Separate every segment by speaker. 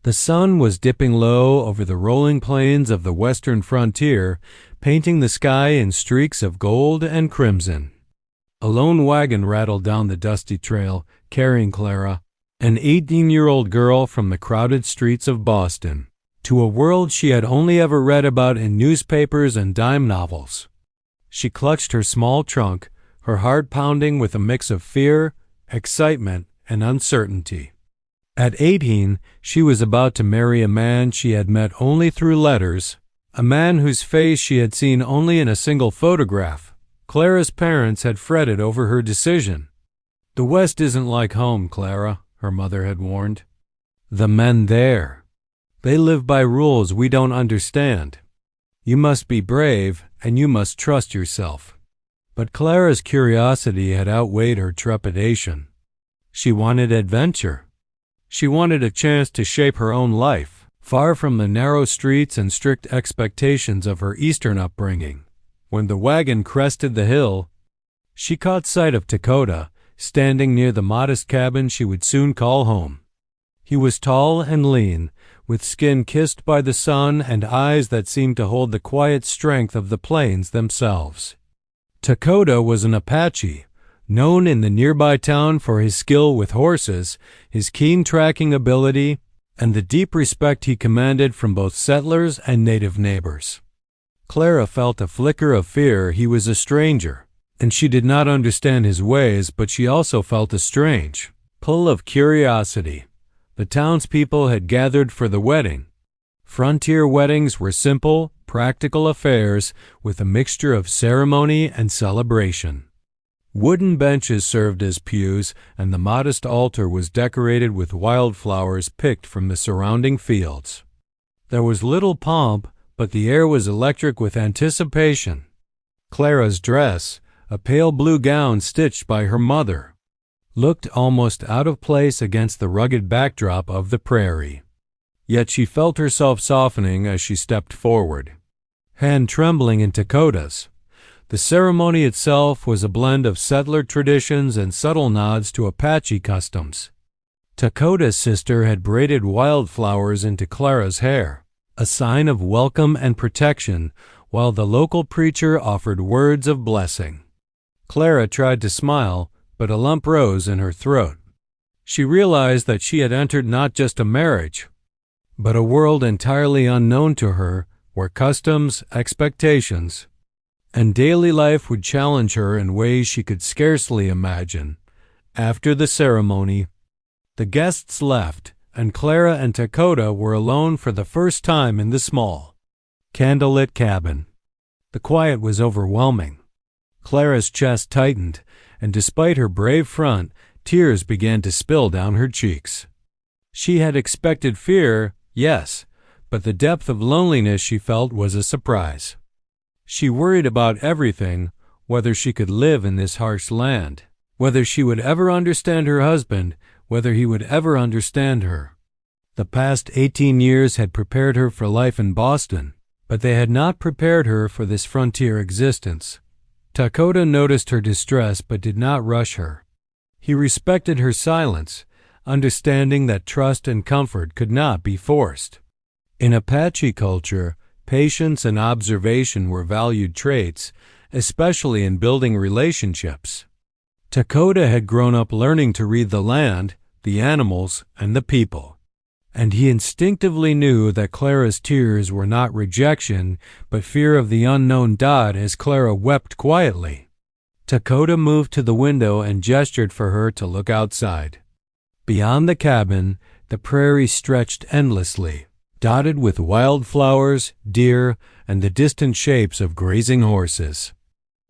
Speaker 1: The sun was dipping low over the rolling plains of the western frontier, painting the sky in streaks of gold and crimson. A lone wagon rattled down the dusty trail, carrying Clara, an 18-year-old girl from the crowded streets of Boston, to a world she had only ever read about in newspapers and dime novels. She clutched her small trunk, her heart pounding with a mix of fear, excitement, and uncertainty. At 18, she was about to marry a man she had met only through letters, a man whose face she had seen only in a single photograph. Clara's parents had fretted over her decision. "The West isn't like home, Clara," her mother had warned. "The men there, they live by rules we don't understand. You must be brave, and you must trust yourself." But Clara's curiosity had outweighed her trepidation. She wanted adventure. She wanted a chance to shape her own life, far from the narrow streets and strict expectations of her Eastern upbringing. When the wagon crested the hill, she caught sight of Dakota, standing near the modest cabin she would soon call home. He was tall and lean, with skin kissed by the sun and eyes that seemed to hold the quiet strength of the plains themselves. Dakota was an Apache, known in the nearby town for his skill with horses, his keen tracking ability, and the deep respect he commanded from both settlers and native neighbors. Clara felt a flicker of fear. He was a stranger, and she did not understand his ways, but she also felt a strange pull of curiosity. The townspeople had gathered for the wedding. Frontier weddings were simple, practical affairs with a mixture of ceremony and celebration. Wooden benches served as pews, and the modest altar was decorated with wildflowers picked from the surrounding fields. There was little pomp, but the air was electric with anticipation. Clara's dress, a pale blue gown stitched by her mother, looked almost out of place against the rugged backdrop of the prairie. Yet she felt herself softening as she stepped forward, hand trembling in Dakota's. The ceremony itself was a blend of settler traditions and subtle nods to Apache customs. Dakota's sister had braided wildflowers into Clara's hair, a sign of welcome and protection, while the local preacher offered words of blessing. Clara tried to smile, but a lump rose in her throat. She realized that she had entered not just a marriage, but a world entirely unknown to her, where customs, expectations, and daily life would challenge her in ways she could scarcely imagine. After the ceremony, the guests left, and Clara and Dakota were alone for the first time in the small, candlelit cabin. The quiet was overwhelming. Clara's chest tightened, and despite her brave front, tears began to spill down her cheeks. She had expected fear, yes, but the depth of loneliness she felt was a surprise. She worried about everything, whether she could live in this harsh land, whether she would ever understand her husband, whether he would ever understand her. The past 18 years had prepared her for life in Boston, but they had not prepared her for this frontier existence. Dakota noticed her distress but did not rush her. He respected her silence, understanding that trust and comfort could not be forced. In Apache culture, patience and observation were valued traits, especially in building relationships. Dakota had grown up learning to read the land, the animals, and the people, and he instinctively knew that Clara's tears were not rejection, but fear of the unknown as Clara wept quietly. Dakota moved to the window and gestured for her to look outside. Beyond the cabin, the prairie stretched endlessly, dotted with wildflowers, deer, and the distant shapes of grazing horses.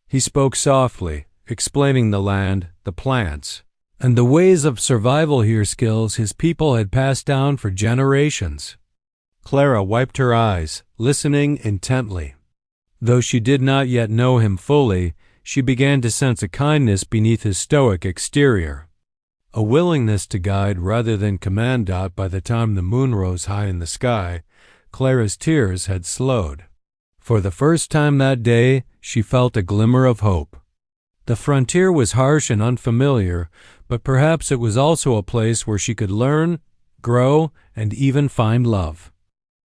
Speaker 1: He spoke softly, explaining the land, the plants, and the ways of survival here, skills his people had passed down for generations. Clara wiped her eyes, listening intently. Though she did not yet know him fully, she began to sense a kindness beneath his stoic exterior, a willingness to guide rather than command. By the time the moon rose high in the sky, Clara's tears had slowed. For the first time that day, she felt a glimmer of hope. The frontier was harsh and unfamiliar, but perhaps it was also a place where she could learn, grow, and even find love.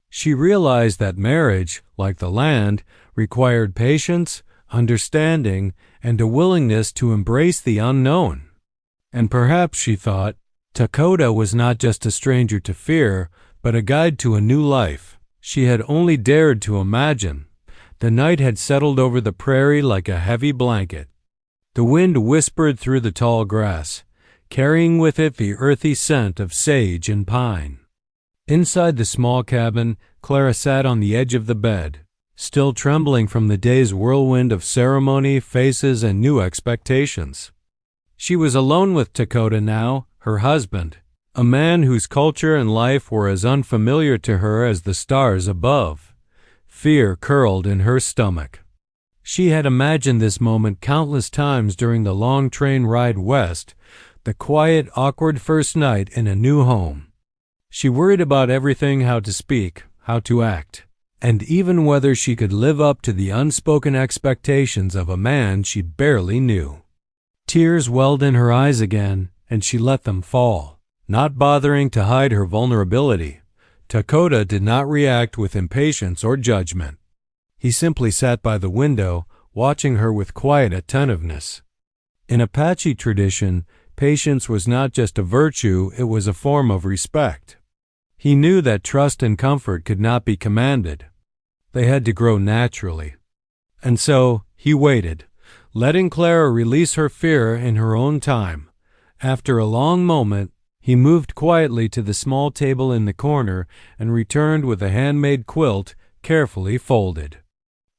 Speaker 1: She realized that marriage, like the land, required patience, understanding, and a willingness to embrace the unknown. And perhaps, she thought, Dakota was not just a stranger to fear, but a guide to a new life she had only dared to imagine. The night had settled over the prairie like a heavy blanket. The wind whispered through the tall grass, carrying with it the earthy scent of sage and pine. Inside the small cabin, Clara sat on the edge of the bed, still trembling from the day's whirlwind of ceremony, faces, and new expectations. She was alone with Dakota now, her husband, a man whose culture and life were as unfamiliar to her as the stars above. Fear curled in her stomach. She had imagined this moment countless times during the long train ride west, the quiet, awkward first night in a new home. She worried about everything: how to speak, how to act, and even whether she could live up to the unspoken expectations of a man she barely knew. Tears welled in her eyes again, and she let them fall, not bothering to hide her vulnerability. Dakota did not react with impatience or judgment. He simply sat by the window, watching her with quiet attentiveness. In Apache tradition, patience was not just a virtue, it was a form of respect. He knew that trust and comfort could not be commanded. They had to grow naturally. And so he waited, letting Clara release her fear in her own time. After a long moment, he moved quietly to the small table in the corner and returned with a handmade quilt carefully folded.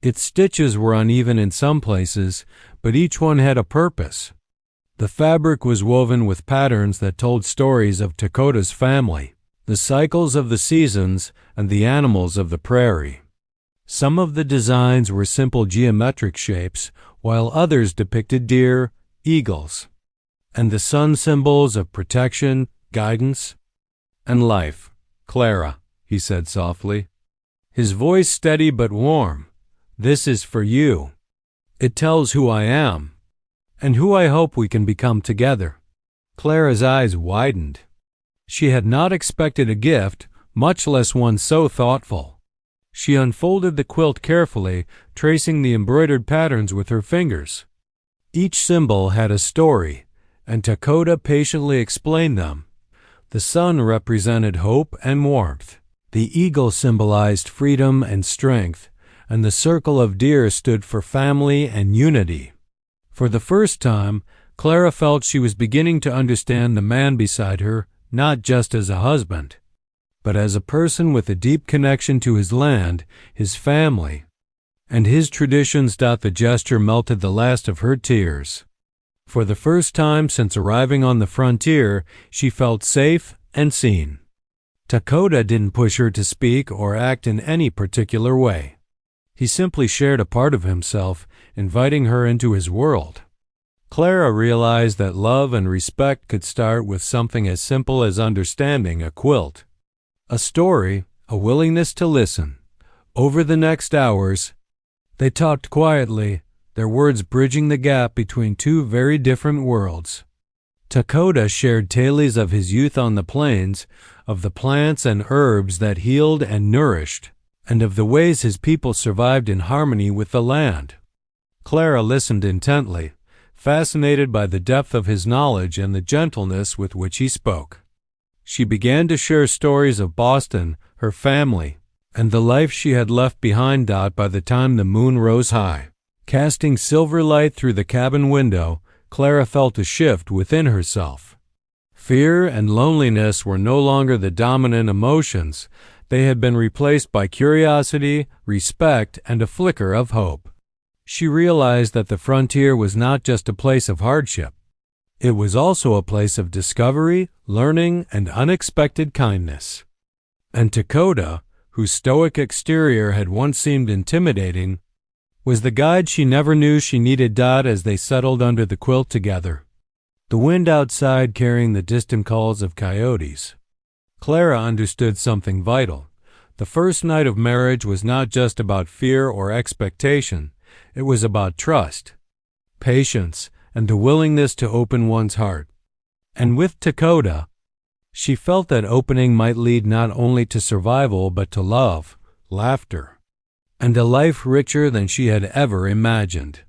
Speaker 1: Its stitches were uneven in some places, but each one had a purpose. The fabric was woven with patterns that told stories of Dakota's family, the cycles of the seasons, and the animals of the prairie. Some of the designs were simple geometric shapes, while others depicted deer, eagles, and the sun symbols of protection, guidance, and life. "Clara," he said softly, his voice steady but warm, "this is for you. It tells who I am, and who I hope we can become together." Clara's eyes widened. She had not expected a gift, much less one so thoughtful. She unfolded the quilt carefully, tracing the embroidered patterns with her fingers. Each symbol had a story, and Dakota patiently explained them. The sun represented hope and warmth. The eagle symbolized freedom and strength, and the circle of deer stood for family and unity. For the first time, Clara felt she was beginning to understand the man beside her, not just as a husband, but as a person with a deep connection to his land, his family, and his traditions. The gesture melted the last of her tears. For the first time since arriving on the frontier, she felt safe and seen. Dakota didn't push her to speak or act in any particular way. He simply shared a part of himself, inviting her into his world. Clara realized that love and respect could start with something as simple as understanding a quilt, a story, a willingness to listen. Over the next hours, they talked quietly, their words bridging the gap between two very different worlds. Dakota shared tales of his youth on the plains, of the plants and herbs that healed and nourished, and of the ways his people survived in harmony with the land. Clara listened intently, fascinated by the depth of his knowledge and the gentleness with which he spoke. She began to share stories of Boston, her family, and the life she had left behind. By the time the moon rose high, casting silver light through the cabin window, Clara felt a shift within herself. Fear and loneliness were no longer the dominant emotions. They had been replaced by curiosity, respect, and a flicker of hope. She realized that the frontier was not just a place of hardship. It was also a place of discovery, learning, and unexpected kindness. And Dakota, whose stoic exterior had once seemed intimidating, was the guide she never knew she needed. As they settled under the quilt together, the wind outside carrying the distant calls of coyotes, Clara understood something vital. The first night of marriage was not just about fear or expectation. It was about trust, patience, and the willingness to open one's heart. And with Dakota, She felt that opening might lead not only to survival but to love, laughter, and a life richer than she had ever imagined.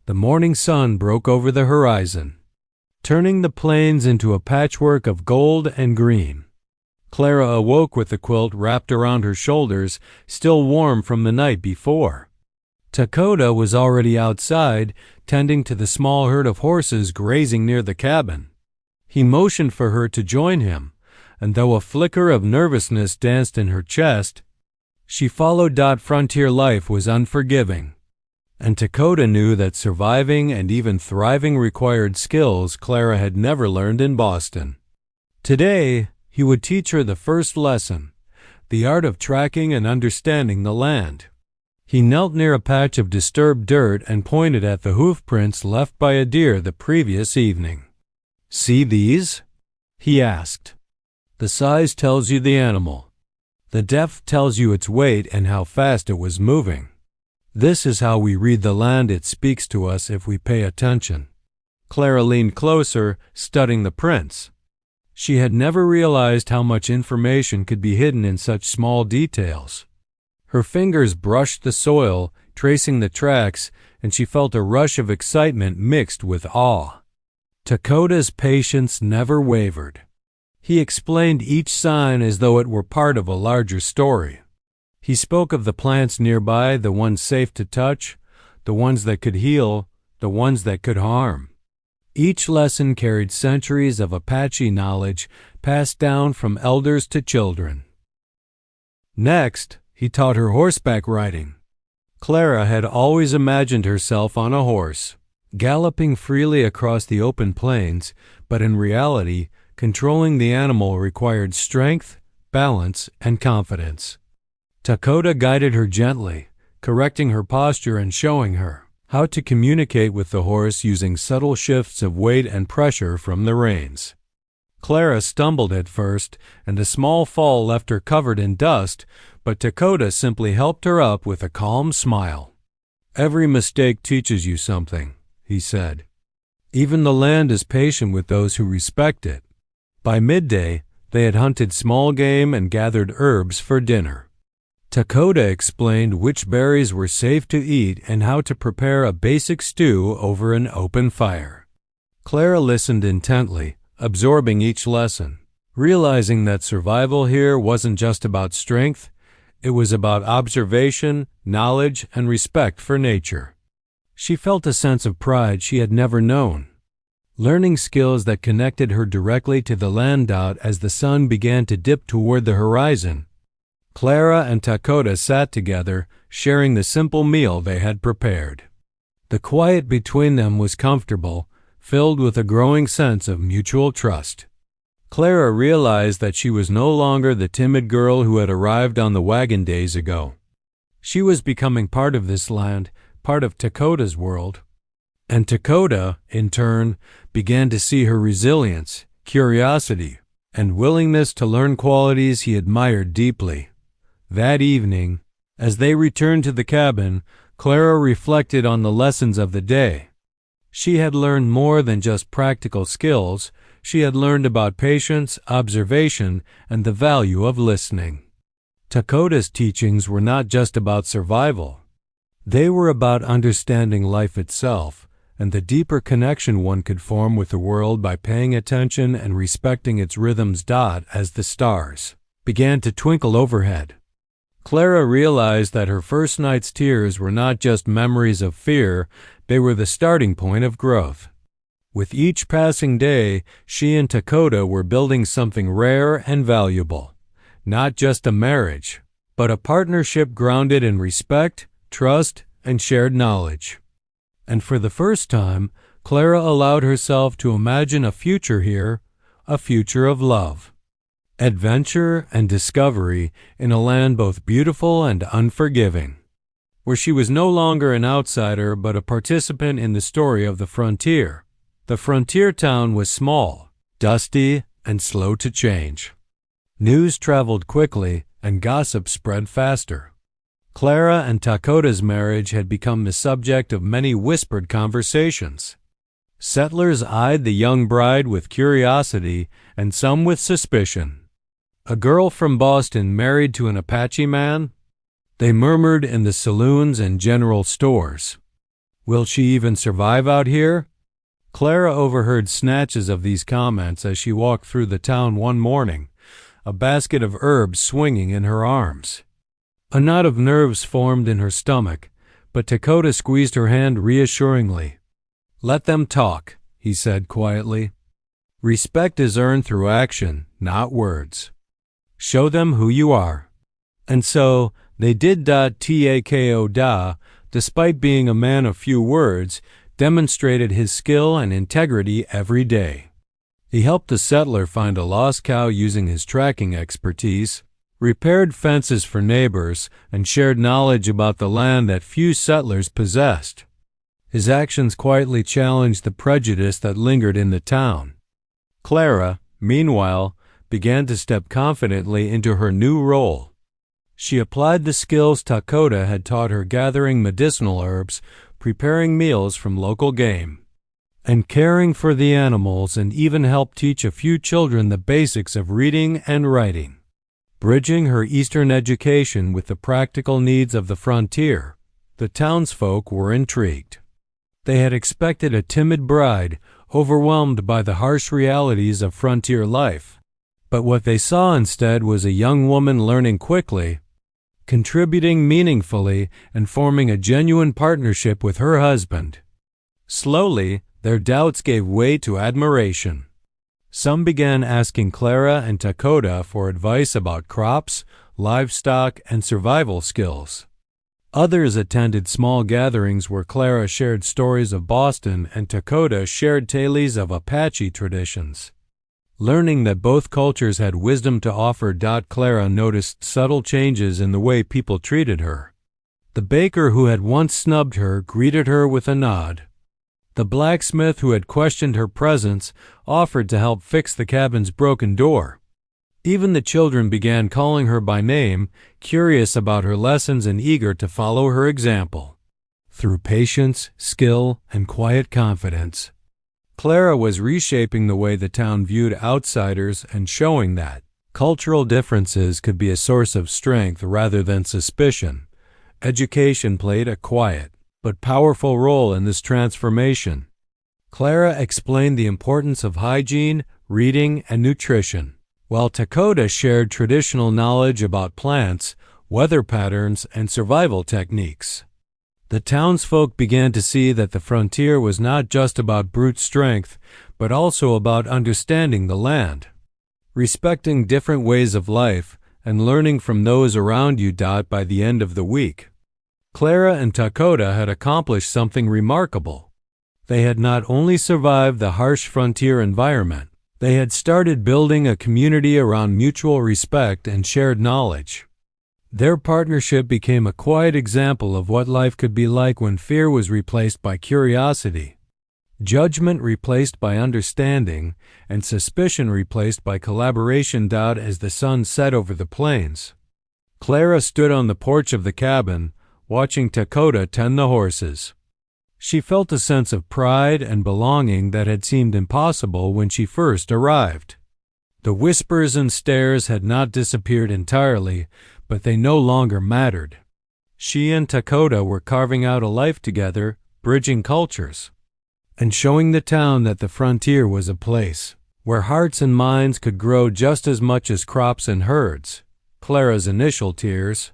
Speaker 1: The morning sun broke over the horizon, turning the plains into a patchwork of gold and green. Clara awoke with the quilt wrapped around her shoulders, still warm from the night before. Dakota was already outside, tending to the small herd of horses grazing near the cabin. He motioned for her to join him, and though a flicker of nervousness danced in her chest, she followed. Frontier life was unforgiving, and Dakota knew that surviving and even thriving required skills Clara had never learned in Boston. Today, he would teach her the first lesson, the art of tracking and understanding the land. He knelt near a patch of disturbed dirt and pointed at the hoof prints left by a deer the previous evening. "See these?" he asked. "The size tells you the animal. The depth tells you its weight and how fast it was moving. This is how we read the land. It speaks to us if we pay attention." Clara leaned closer, studying the prints. She had never realized how much information could be hidden in such small details. Her fingers brushed the soil, tracing the tracks, and she felt a rush of excitement mixed with awe. Dakota's patience never wavered. He explained each sign as though it were part of a larger story. He spoke of the plants nearby, the ones safe to touch, the ones that could heal, the ones that could harm. Each lesson carried centuries of Apache knowledge passed down from elders to children. Next, he taught her horseback riding. Clara had always imagined herself on a horse, galloping freely across the open plains, but in reality, controlling the animal required strength, balance, and confidence. Dakota guided her gently, correcting her posture and showing her how to communicate with the horse using subtle shifts of weight and pressure from the reins. Clara stumbled at first, and a small fall left her covered in dust, but Dakota simply helped her up with a calm smile. "Every mistake teaches you something," he said. "Even the land is patient with those who respect it." By midday, they had hunted small game and gathered herbs for dinner. Dakota explained which berries were safe to eat and how to prepare a basic stew over an open fire. Clara listened intently, absorbing each lesson, realizing that survival here wasn't just about strength, it was about observation, knowledge, and respect for nature. She felt a sense of pride she had never known, learning skills that connected her directly to the land. As the sun began to dip toward the horizon, Clara and Dakota sat together, sharing the simple meal they had prepared. The quiet between them was comfortable, filled with a growing sense of mutual trust. Clara realized that she was no longer the timid girl who had arrived on the wagon days ago. She was becoming part of this land, part of Dakota's world. And Dakota, in turn, began to see her resilience, curiosity, and willingness to learn qualities he admired deeply. That evening, as they returned to the cabin, Clara reflected on the lessons of the day. She had learned more than just practical skills. She had learned about patience, observation, and the value of listening. Dakota's teachings were not just about survival. They were about understanding life itself and the deeper connection one could form with the world by paying attention and respecting its rhythms. As the stars began to twinkle overhead, Clara realized that her first night's tears were not just memories of fear, they were the starting point of growth. With each passing day, she and Dakota were building something rare and valuable. Not just a marriage, but a partnership grounded in respect, trust, and shared knowledge. And for the first time, Clara allowed herself to imagine a future here, a future of love, adventure, and discovery in a land both beautiful and unforgiving, where she was no longer an outsider but a participant in the story of the frontier. The frontier town was small, dusty, and slow to change. News traveled quickly, and gossip spread faster. Clara and Dakota's marriage had become the subject of many whispered conversations. Settlers eyed the young bride with curiosity and some with suspicion. A girl from Boston married to an Apache man? They murmured in the saloons and general stores. Will she even survive out here? Clara overheard snatches of these comments as she walked through the town one morning, a basket of herbs swinging in her arms. A knot of nerves formed in her stomach, but Dakota squeezed her hand reassuringly. "Let them talk," he said quietly. "Respect is earned through action, not words. Show them who you are." And so they did. Tako, despite being a man of few words, demonstrated his skill and integrity every day. He helped the settler find a lost cow using his tracking expertise, repaired fences for neighbors, and shared knowledge about the land that few settlers possessed. His actions quietly challenged the prejudice that lingered in the town. Clara, meanwhile, began to step confidently into her new role. She applied the skills Dakota had taught her, gathering medicinal herbs, preparing meals from local game, and caring for the animals, and even helped teach a few children the basics of reading and writing. Bridging her Eastern education with the practical needs of the frontier, the townsfolk were intrigued. They had expected a timid bride, overwhelmed by the harsh realities of frontier life. But what they saw instead was a young woman learning quickly, contributing meaningfully, and forming a genuine partnership with her husband. Slowly, their doubts gave way to admiration. Some began asking Clara and Dakota for advice about crops, livestock, and survival skills. Others attended small gatherings where Clara shared stories of Boston and Dakota shared tales of Apache traditions. Learning that both cultures had wisdom to offer, Clara noticed subtle changes in the way people treated her. The baker who had once snubbed her greeted her with a nod. The blacksmith who had questioned her presence offered to help fix the cabin's broken door. Even the children began calling her by name, curious about her lessons and eager to follow her example. Through patience, skill, and quiet confidence, Clara was reshaping the way the town viewed outsiders and showing that cultural differences could be a source of strength rather than suspicion. Education played a quiet but powerful role in this transformation. Clara explained the importance of hygiene, reading, and nutrition, while Dakota shared traditional knowledge about plants, weather patterns, and survival techniques. The townsfolk began to see that the frontier was not just about brute strength, but also about understanding the land, respecting different ways of life, and learning from those around you. By the end of the week, Clara and Dakota had accomplished something remarkable. They had not only survived the harsh frontier environment, they had started building a community around mutual respect and shared knowledge. Their partnership became a quiet example of what life could be like when fear was replaced by curiosity, judgment replaced by understanding, and suspicion replaced by collaboration. As the sun set over the plains, Clara stood on the porch of the cabin, watching Dakota tend the horses. She felt a sense of pride and belonging that had seemed impossible when she first arrived. The whispers and stares had not disappeared entirely, but they no longer mattered. She and Dakota were carving out a life together, bridging cultures, and showing the town that the frontier was a place where hearts and minds could grow just as much as crops and herds. Clara's initial tears,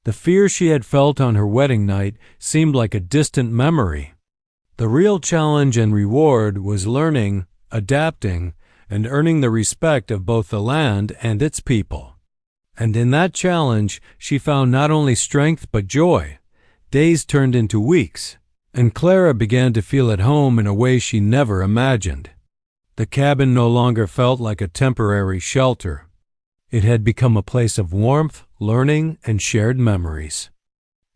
Speaker 1: the fear she had felt on her wedding night, seemed like a distant memory. The real challenge and reward was learning, adapting, and earning the respect of both the land and its people. And in that challenge, she found not only strength but joy. Days turned into weeks, and Clara began to feel at home in a way she never imagined. The cabin no longer felt like a temporary shelter. It had become a place of warmth, learning, and shared memories.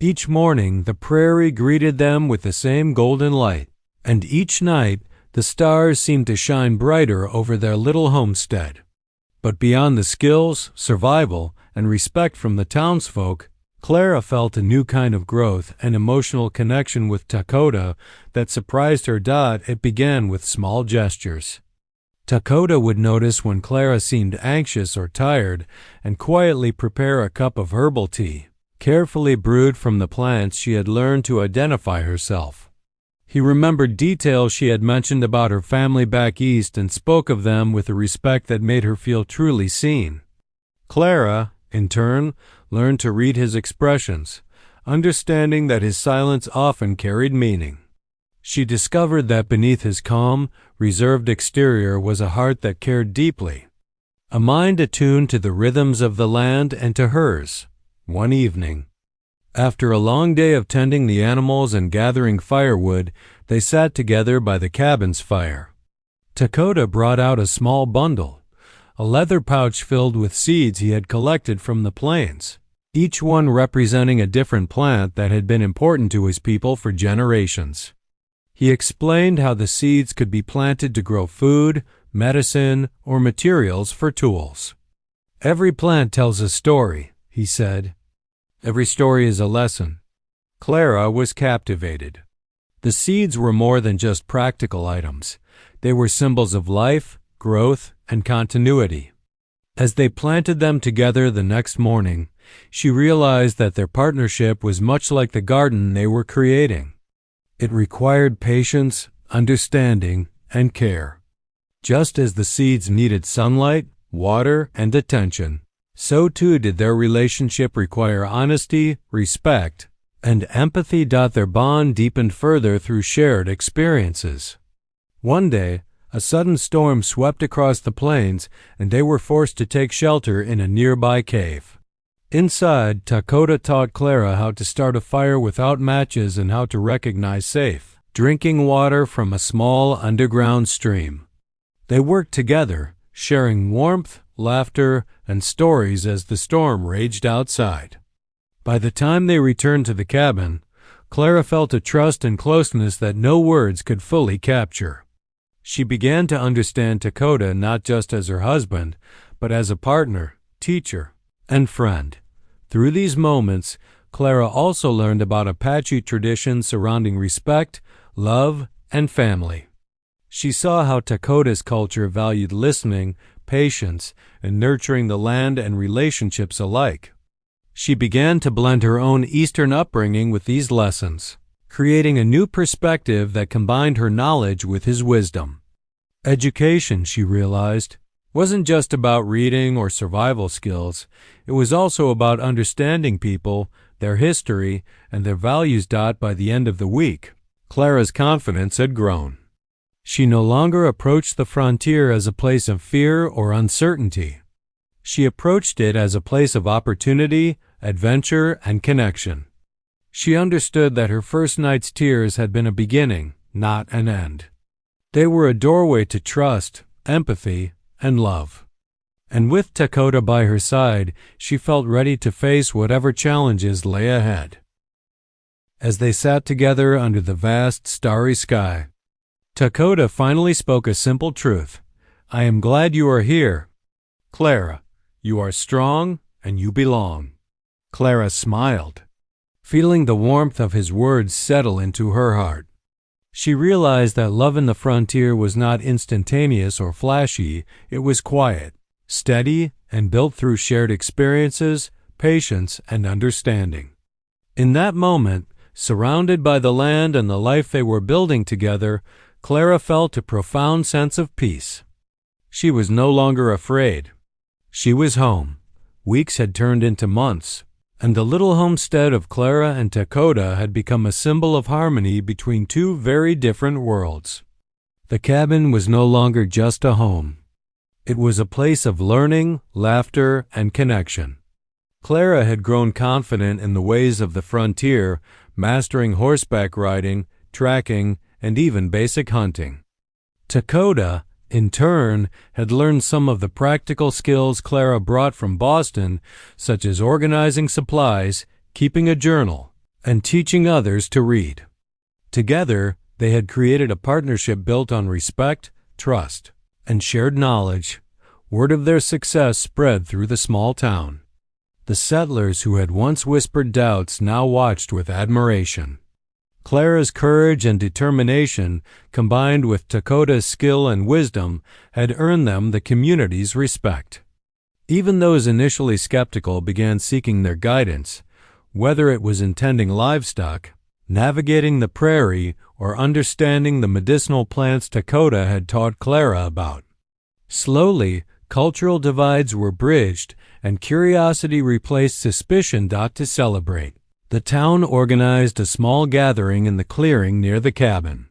Speaker 1: Each morning, the prairie greeted them with the same golden light, and each night, the stars seemed to shine brighter over their little homestead. But beyond the skills, survival, and respect from the townsfolk, Clara felt a new kind of growth and emotional connection with Dakota that surprised her. It began with small gestures. Dakota would notice when Clara seemed anxious or tired and quietly prepare a cup of herbal tea, carefully brewed from the plants she had learned to identify herself. He remembered details she had mentioned about her family back east and spoke of them with a respect that made her feel truly seen. Clara, in turn, learned to read his expressions, understanding that his silence often carried meaning. She discovered that beneath his calm, reserved exterior was a heart that cared deeply, a mind attuned to the rhythms of the land and to hers. One evening, after a long day of tending the animals and gathering firewood, they sat together by the cabin's fire. Dakota brought out a small bundle, a leather pouch filled with seeds he had collected from the plains, each one representing a different plant that had been important to his people for generations. He explained how the seeds could be planted to grow food, medicine, or materials for tools. "Every plant tells a story," he said. "Every story is a lesson." Clara was captivated. The seeds were more than just practical items. They were symbols of life, growth, and continuity. As they planted them together the next morning, she realized that their partnership was much like the garden they were creating. It required patience, understanding, and care. Just as the seeds needed sunlight, water, and attention, so too did their relationship require honesty, respect, and empathy. Their bond deepened further through shared experiences. One day, a sudden storm swept across the plains, and they were forced to take shelter in a nearby cave. Inside, Dakota taught Clara how to start a fire without matches and how to recognize safe drinking water from a small underground stream. They worked together, sharing warmth, laughter, and stories as the storm raged outside. By the time they returned to the cabin, Clara felt a trust and closeness that no words could fully capture. She began to understand Dakota not just as her husband, but as a partner, teacher, and friend. Through these moments, Clara also learned about Apache traditions surrounding respect, love, and family. She saw how Dakota's culture valued listening, patience, and nurturing the land and relationships alike. She began to blend her own Eastern upbringing with these lessons, creating a new perspective that combined her knowledge with his wisdom. Education, she realized, wasn't just about reading or survival skills. It was also about understanding people, their history, and their values. By the end of the week, Clara's confidence had grown. She no longer approached the frontier as a place of fear or uncertainty. She approached it as a place of opportunity, adventure, and connection. She understood that her first night's tears had been a beginning, not an end. They were a doorway to trust, empathy, and love. And with Dakota by her side, she felt ready to face whatever challenges lay ahead. As they sat together under the vast, starry sky, Dakota finally spoke a simple truth. "I am glad you are here. Clara, you are strong and you belong." Clara smiled, feeling the warmth of his words settle into her heart. She realized that love in the frontier was not instantaneous or flashy. It was quiet, steady, and built through shared experiences, patience, and understanding. In that moment, surrounded by the land and the life they were building together, Clara felt a profound sense of peace. She was no longer afraid. She was home. Weeks had turned into months, and the little homestead of Clara and Dakota had become a symbol of harmony between two very different worlds. The cabin was no longer just a home. It was a place of learning, laughter, and connection. Clara had grown confident in the ways of the frontier, mastering horseback riding, tracking, and even basic hunting. Dakota, in turn, had learned some of the practical skills Clara brought from Boston, such as organizing supplies, keeping a journal, and teaching others to read. Together, they had created a partnership built on respect, trust, and shared knowledge. Word of their success spread through the small town. The settlers who had once whispered doubts now watched with admiration. Clara's courage and determination, combined with Tekoda's skill and wisdom, had earned them the community's respect. Even those initially skeptical began seeking their guidance, whether it was in tending livestock, navigating the prairie, or understanding the medicinal plants Tekoda had taught Clara about. Slowly, cultural divides were bridged, and curiosity replaced suspicion. To celebrate, the town organized a small gathering in the clearing near the cabin.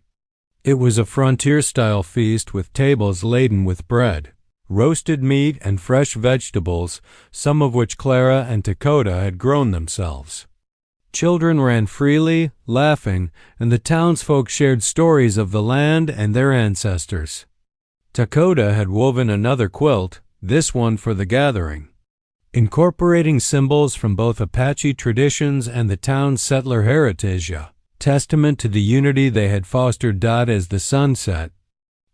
Speaker 1: It was a frontier-style feast with tables laden with bread, roasted meat, and fresh vegetables, some of which Clara and Tekoda had grown themselves. Children ran freely, laughing, and the townsfolk shared stories of the land and their ancestors. Tekoda had woven another quilt, this one for the gathering. Incorporating symbols from both Apache traditions and the town's settler heritage, a testament to the unity they had fostered. As the sun set,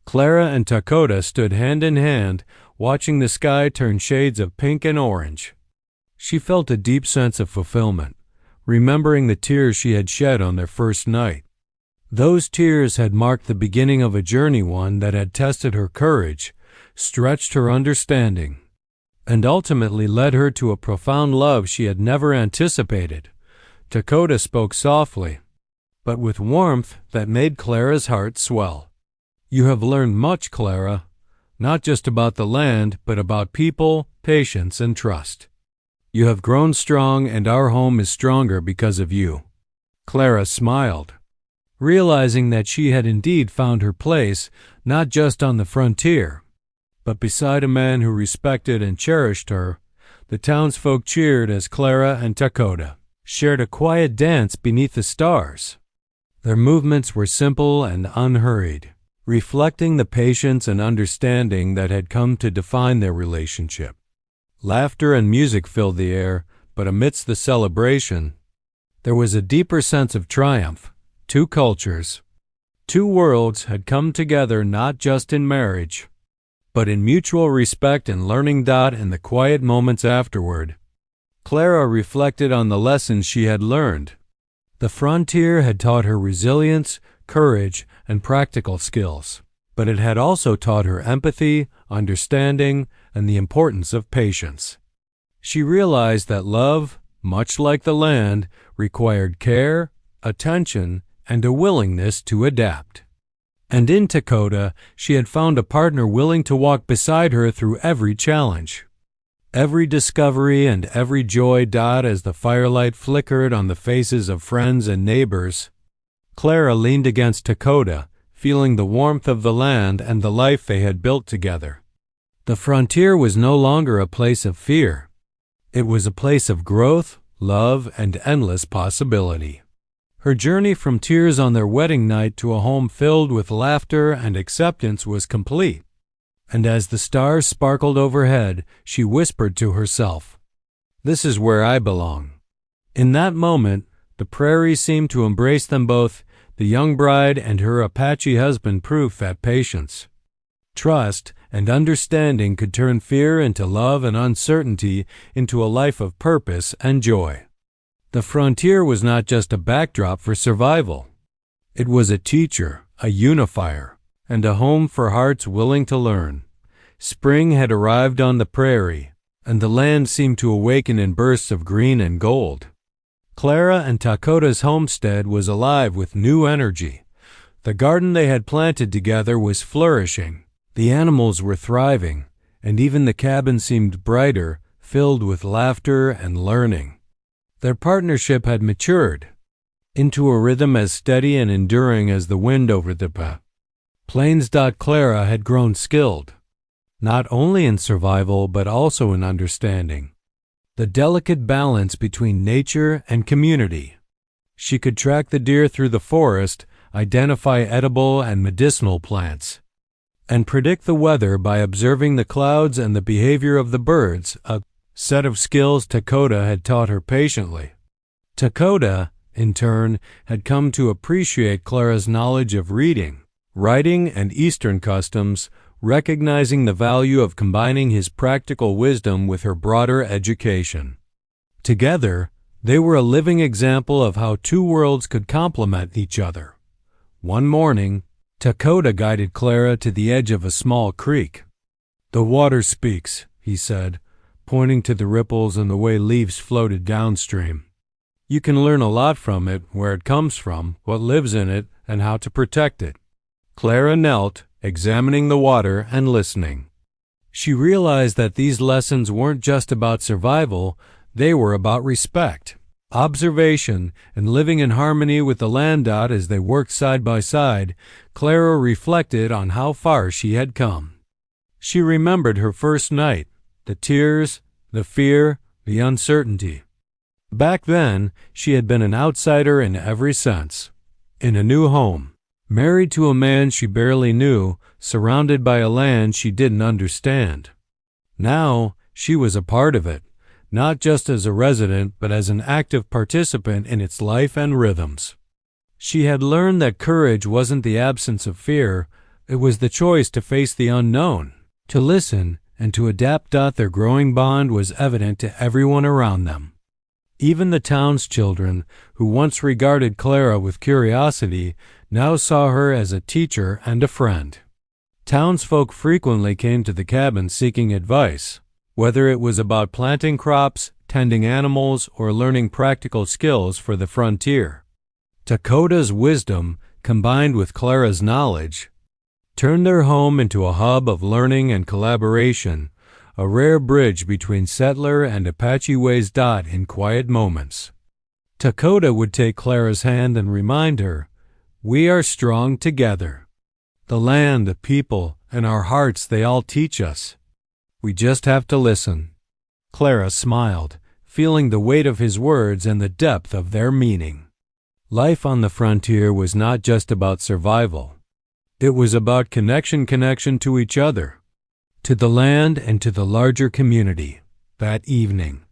Speaker 1: Clara and Tekoda stood hand in hand, watching the sky turn shades of pink and orange. She felt a deep sense of fulfillment, remembering the tears she had shed on their first night. Those tears had marked the beginning of a journey, one that had tested her courage, stretched her understanding, and ultimately led her to a profound love she had never anticipated. Tekoda spoke softly, but with warmth that made Clara's heart swell. "You have learned much, Clara, not just about the land, but about people, patience, and trust. You have grown strong, and our home is stronger because of you." Clara smiled, realizing that she had indeed found her place, not just on the frontier, but beside a man who respected and cherished her. The townsfolk cheered as Clara and Tekoda shared a quiet dance beneath the stars. Their movements were simple and unhurried, reflecting the patience and understanding that had come to define their relationship. Laughter and music filled the air, but amidst the celebration, there was a deeper sense of triumph. Two cultures, two worlds had come together not just in marriage, but in mutual respect and learning. In the quiet moments afterward, Clara reflected on the lessons she had learned. The frontier had taught her resilience, courage, and practical skills, but it had also taught her empathy, understanding, and the importance of patience. She realized that love, much like the land, required care, attention, and a willingness to adapt. And in Tekoda, she had found a partner willing to walk beside her through every challenge, every discovery, and every joy. As the firelight flickered on the faces of friends and neighbors, Clara leaned against Tekoda, feeling the warmth of the land and the life they had built together. The frontier was no longer a place of fear. It was a place of growth, love, and endless possibility. Her journey from tears on their wedding night to a home filled with laughter and acceptance was complete. And as the stars sparkled overhead, she whispered to herself, "This is where I belong." In that moment, the prairie seemed to embrace them both, the young bride and her Apache husband, proof that patience, trust, and understanding could turn fear into love and uncertainty into a life of purpose and joy. The frontier was not just a backdrop for survival. It was a teacher, a unifier, and a home for hearts willing to learn. Spring had arrived on the prairie, and the land seemed to awaken in bursts of green and gold. Clara and Tekoda's homestead was alive with new energy. The garden they had planted together was flourishing. The animals were thriving, and even the cabin seemed brighter, filled with laughter and learning. Their partnership had matured into a rhythm as steady and enduring as the wind over the plains. Clara had grown skilled, not only in survival but also in understanding the delicate balance between nature and community. She could track the deer through the forest, identify edible and medicinal plants, and predict the weather by observing the clouds and the behavior of the birds, a set of skills Tekoda had taught her patiently. Tekoda, in turn, had come to appreciate Clara's knowledge of reading, writing, and Eastern customs, recognizing the value of combining his practical wisdom with her broader education. Together, they were a living example of how two worlds could complement each other. One morning, Dakota guided Clara to the edge of a small creek. "The water speaks," he said, pointing to the ripples and the way leaves floated downstream. "You can learn a lot from it, where it comes from, what lives in it, and how to protect it." Clara knelt, examining the water and listening. She realized that these lessons weren't just about survival, they were about respect, observation, and living in harmony with the land. As they worked side by side, Clara reflected on how far she had come. She remembered her first night, the tears, the fear, the uncertainty. Back then, she had been an outsider in every sense. In a new home, married to a man she barely knew, surrounded by a land she didn't understand. Now, she was a part of it, not just as a resident, but as an active participant in its life and rhythms. She had learned that courage wasn't the absence of fear, it was the choice to face the unknown, to listen, and to adapt. Their growing bond was evident to everyone around them. Even the townschildren, who once regarded Clara with curiosity, now saw her as a teacher and a friend. Townsfolk frequently came to the cabin seeking advice, whether it was about planting crops, tending animals, or learning practical skills for the frontier. Dakota's wisdom, combined with Clara's knowledge, turned their home into a hub of learning and collaboration, a rare bridge between settler and Apache ways. In quiet moments, Dakota would take Clara's hand and remind her, "We are strong together. The land, the people, and our hearts, they all teach us. We just have to listen." Clara smiled, feeling the weight of his words and the depth of their meaning. Life on the frontier was not just about survival. It was about connection to each other, to the land, and to the larger community. That evening,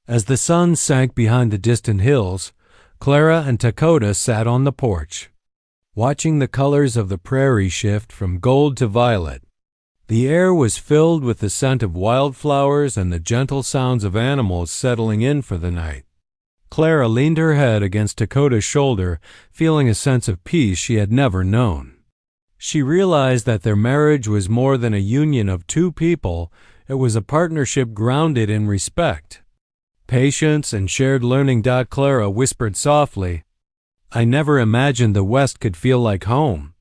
Speaker 1: as the sun sank behind the distant hills, Clara and Dakota sat on the porch, watching the colors of the prairie shift from gold to violet. The air was filled with the scent of wildflowers and the gentle sounds of animals settling in for the night. Clara leaned her head against Dakota's shoulder, feeling a sense of peace she had never known. She realized that their marriage was more than a union of two people. It was a partnership grounded in respect, patience, and shared learning. Clara whispered softly, "I never imagined the West could feel like home."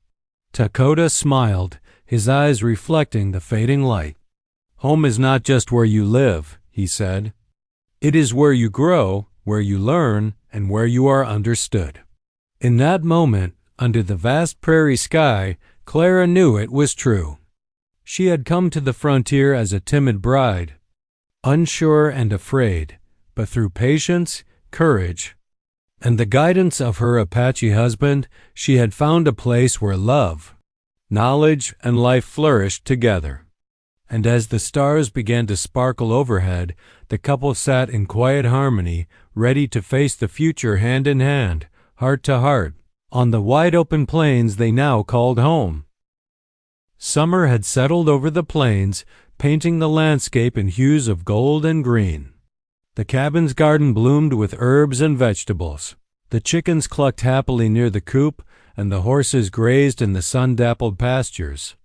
Speaker 1: Dakota smiled, his eyes reflecting the fading light. "Home is not just where you live," he said. "It is where you grow, where you learn, and where you are understood." In that moment, under the vast prairie sky, Clara knew it was true. She had come to the frontier as a timid bride, unsure and afraid, but through patience, courage, and the guidance of her Apache husband, she had found a place where love, knowledge, and life flourished together. And as the stars began to sparkle overhead, the couple sat in quiet harmony, ready to face the future hand in hand, heart to heart, on the wide-open plains they now called home. Summer had settled over the plains, painting the landscape in hues of gold and green. The cabin's garden bloomed with herbs and vegetables. The chickens clucked happily near the coop, and the horses grazed in the sun-dappled pastures.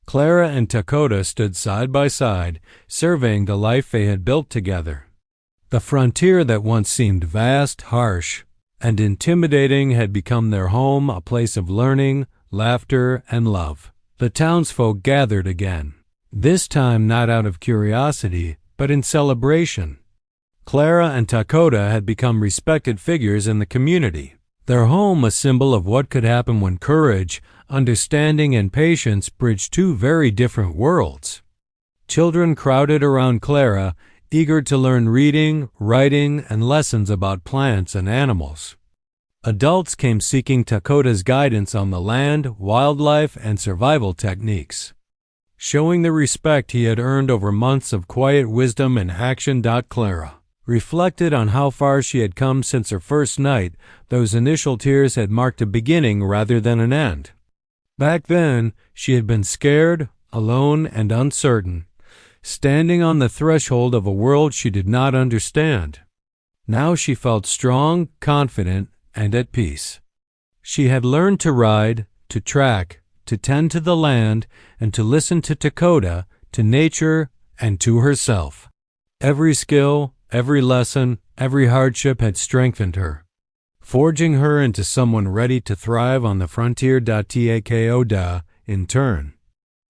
Speaker 1: Clara and Dakota stood side by side, surveying the life they had built together. The frontier that once seemed vast, harsh, and intimidating had become their home, a place of learning, laughter, and love. The townsfolk gathered again, this time not out of curiosity, but in celebration. Clara and Dakota had become respected figures in the community, their home a symbol of what could happen when courage, understanding, and patience bridged two very different worlds. Children crowded around Clara, eager to learn reading, writing, and lessons about plants and animals. Adults came seeking Dakota's guidance on the land, wildlife, and survival techniques, showing the respect he had earned over months of quiet wisdom and action. Clara reflected on how far she had come since her first night. Those initial tears had marked a beginning rather than an end. Back then, she had been scared, alone, and uncertain, standing on the threshold of a world she did not understand. Now she felt strong, confident, and at peace. She had learned to ride, to track, to tend to the land, and to listen to Dakota, to nature, and to herself. Every skill, every lesson, every hardship had strengthened her, forging her into someone ready to thrive on the frontier. Takoda, in turn,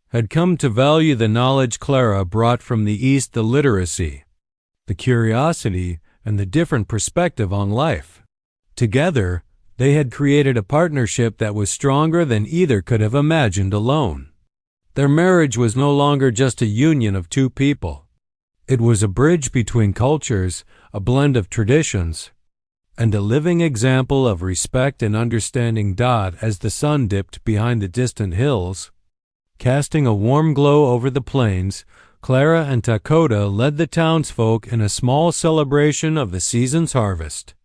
Speaker 1: had come to value the knowledge Clara brought from the East, the literacy, the curiosity, and the different perspective on life. Together, they had created a partnership that was stronger than either could have imagined alone. Their marriage was no longer just a union of two people. It was a bridge between cultures, a blend of traditions, and a living example of respect and understanding. As the sun dipped behind the distant hills, casting a warm glow over the plains, Clara and Dakota led the townsfolk in a small celebration of the season's harvest.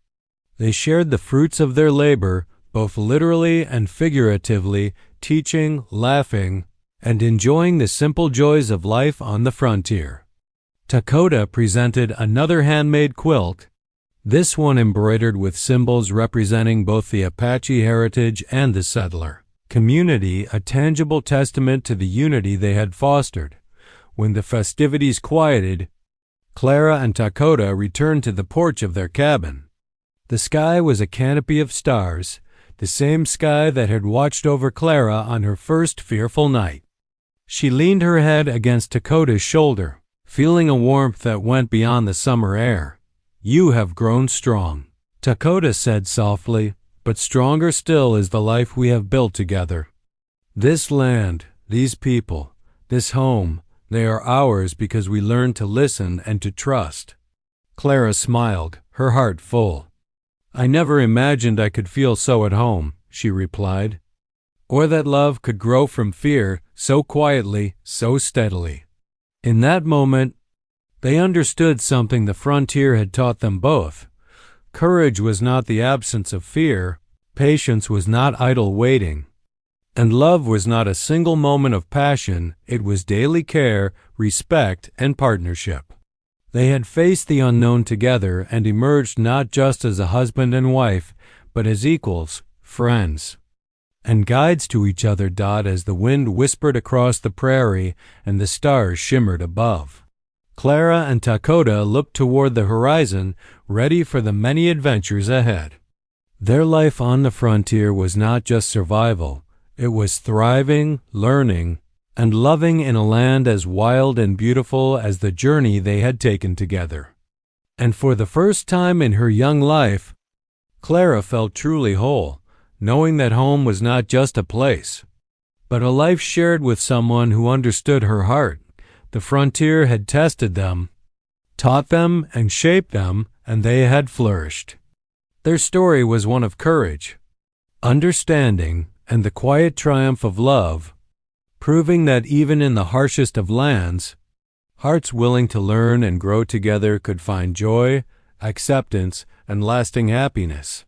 Speaker 1: They shared the fruits of their labor, both literally and figuratively, teaching, laughing, and enjoying the simple joys of life on the frontier. Dakota presented another handmade quilt, this one embroidered with symbols representing both the Apache heritage and the settler community, a tangible testament to the unity they had fostered. When the festivities quieted, Clara and Dakota returned to the porch of their cabin. The sky was a canopy of stars, the same sky that had watched over Clara on her first fearful night. She leaned her head against Dakota's shoulder, feeling a warmth that went beyond the summer air. "You have grown strong," Dakota said softly, "but stronger still is the life we have built together. This land, these people, this home, they are ours because we learned to listen and to trust." Clara smiled, her heart full. "I never imagined I could feel so at home," she replied, "or that love could grow from fear so quietly, so steadily." In that moment, they understood something the frontier had taught them both. Courage was not the absence of fear, patience was not idle waiting, and love was not a single moment of passion, it was daily care, respect, and partnership. They had faced the unknown together and emerged not just as a husband and wife, but as equals, friends, and guides to each other. As the wind whispered across the prairie and the stars shimmered above, Clara and Dakota looked toward the horizon, ready for the many adventures ahead. Their life on the frontier was not just survival, it was thriving, learning, and loving in a land as wild and beautiful as the journey they had taken together. And for the first time in her young life, Clara felt truly whole, knowing that home was not just a place, but a life shared with someone who understood her heart. The frontier had tested them, taught them, and shaped them, and they had flourished. Their story was one of courage, understanding, and the quiet triumph of love, proving that even in the harshest of lands, hearts willing to learn and grow together could find joy, acceptance, and lasting happiness.